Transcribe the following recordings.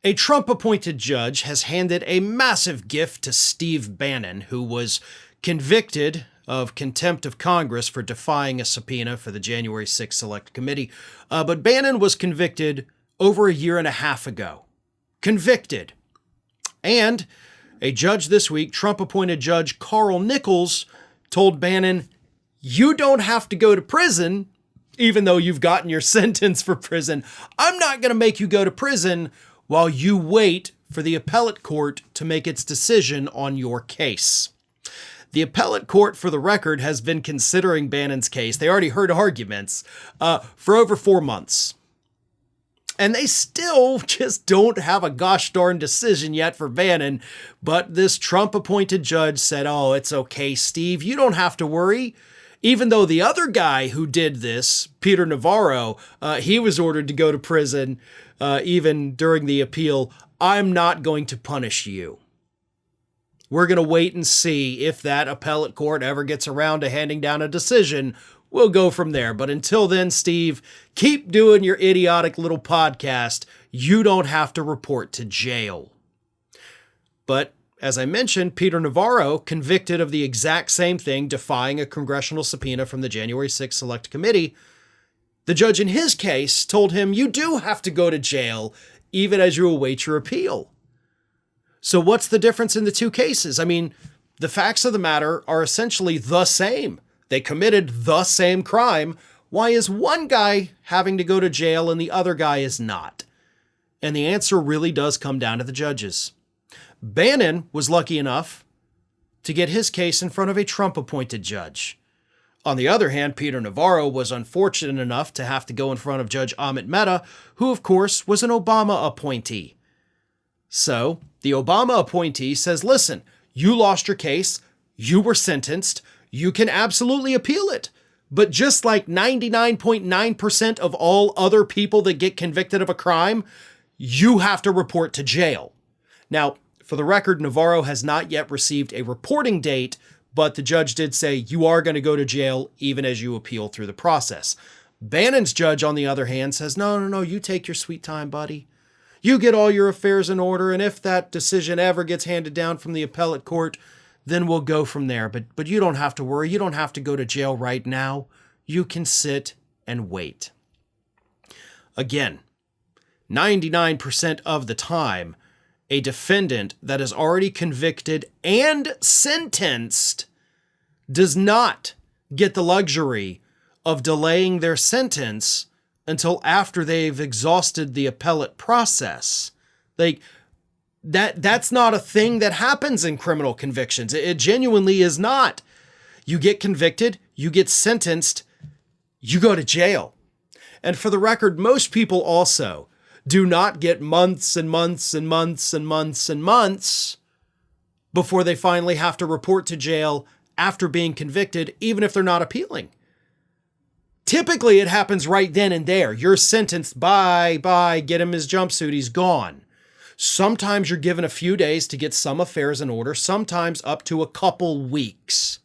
A Trump-appointed judge has handed a massive gift to Steve Bannon, who was convicted of contempt of Congress for defying a subpoena for the January 6th Select Committee. But Bannon was convicted over a year and a half ago. Convicted. And a judge this week, Trump-appointed Judge Carl Nichols, told Bannon, "You don't have to go to prison, even though you've gotten your sentence for prison. I'm not going to make you go to prison while you wait for the appellate court to make its decision on your case." The appellate court, for the record, has been considering Bannon's case. They already heard arguments for over 4 months. And they still just don't have a gosh darn decision yet for Bannon. But this Trump-appointed judge said, "Oh, it's okay, Steve. You don't have to worry." Even though the other guy who did this, Peter Navarro, he was ordered to go to prison even during the appeal. "I'm not going to punish you. We're going to wait and see if that appellate court ever gets around to handing down a decision. We'll go from there. But until then, Steve, keep doing your idiotic little podcast. You don't have to report to jail." But as I mentioned, Peter Navarro, convicted of the exact same thing, defying a congressional subpoena from the January 6th Select Committee. The judge in his case told him, "You do have to go to jail even as you await your appeal." So what's the difference in the two cases? I mean, the facts of the matter are essentially the same. They committed the same crime. Why is one guy having to go to jail and the other guy is not? And the answer really does come down to the judges. Bannon was lucky enough to get his case in front of a Trump-appointed judge. On the other hand, Peter Navarro was unfortunate enough to have to go in front of Judge Amit Mehta, who, of course, was an Obama appointee. So the Obama appointee says, "Listen, you lost your case. You were sentenced. You can absolutely appeal it. But just like 99.9% of all other people that get convicted of a crime, you have to report to jail." Now, for the record, Navarro has not yet received a reporting date, but the judge did say you are going to go to jail even as you appeal through the process. Bannon's judge, on the other hand, says, no, you take your sweet time, buddy. You get all your affairs in order, and if that decision ever gets handed down from the appellate court, then we'll go from there. But you don't have to worry. You don't have to go to jail right now. You can sit and wait. Again, 99% of the time, a defendant that is already convicted and sentenced does not get the luxury of delaying their sentence until after they've exhausted the appellate process. That's not a thing that happens in criminal convictions. It genuinely is not. You get convicted, you get sentenced, you go to jail. And for the record, most people also do not get months and months and months and months and months before they finally have to report to jail after being convicted, even if they're not appealing. Typically, it happens right then and there. You're sentenced, bye, get him his jumpsuit, he's gone. Sometimes you're given a few days to get some affairs in order, sometimes up to a couple weeks.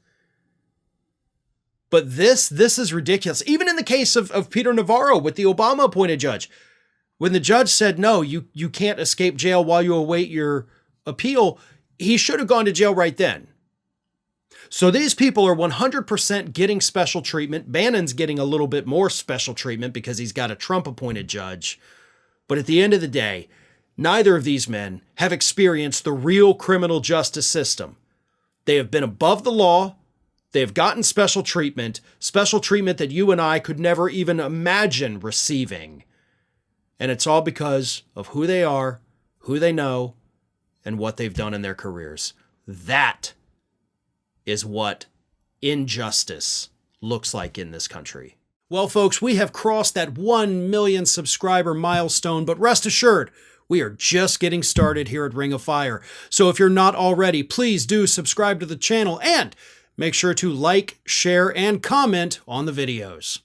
But this is ridiculous. Even in the case of Peter Navarro with the Obama-appointed judge, when the judge said, no, you can't escape jail while you await your appeal, he should have gone to jail right then. So these people are 100% getting special treatment. Bannon's getting a little bit more special treatment because he's got a Trump-appointed judge. But at the end of the day, neither of these men have experienced the real criminal justice system. They have been above the law. They have gotten special treatment that you and I could never even imagine receiving. And it's all because of who they are, who they know, and what they've done in their careers. That is what injustice looks like in this country. Well, folks, we have crossed that 1 million subscriber milestone, but rest assured, we are just getting started here at Ring of Fire. So if you're not already, please do subscribe to the channel and make sure to like, share, and comment on the videos.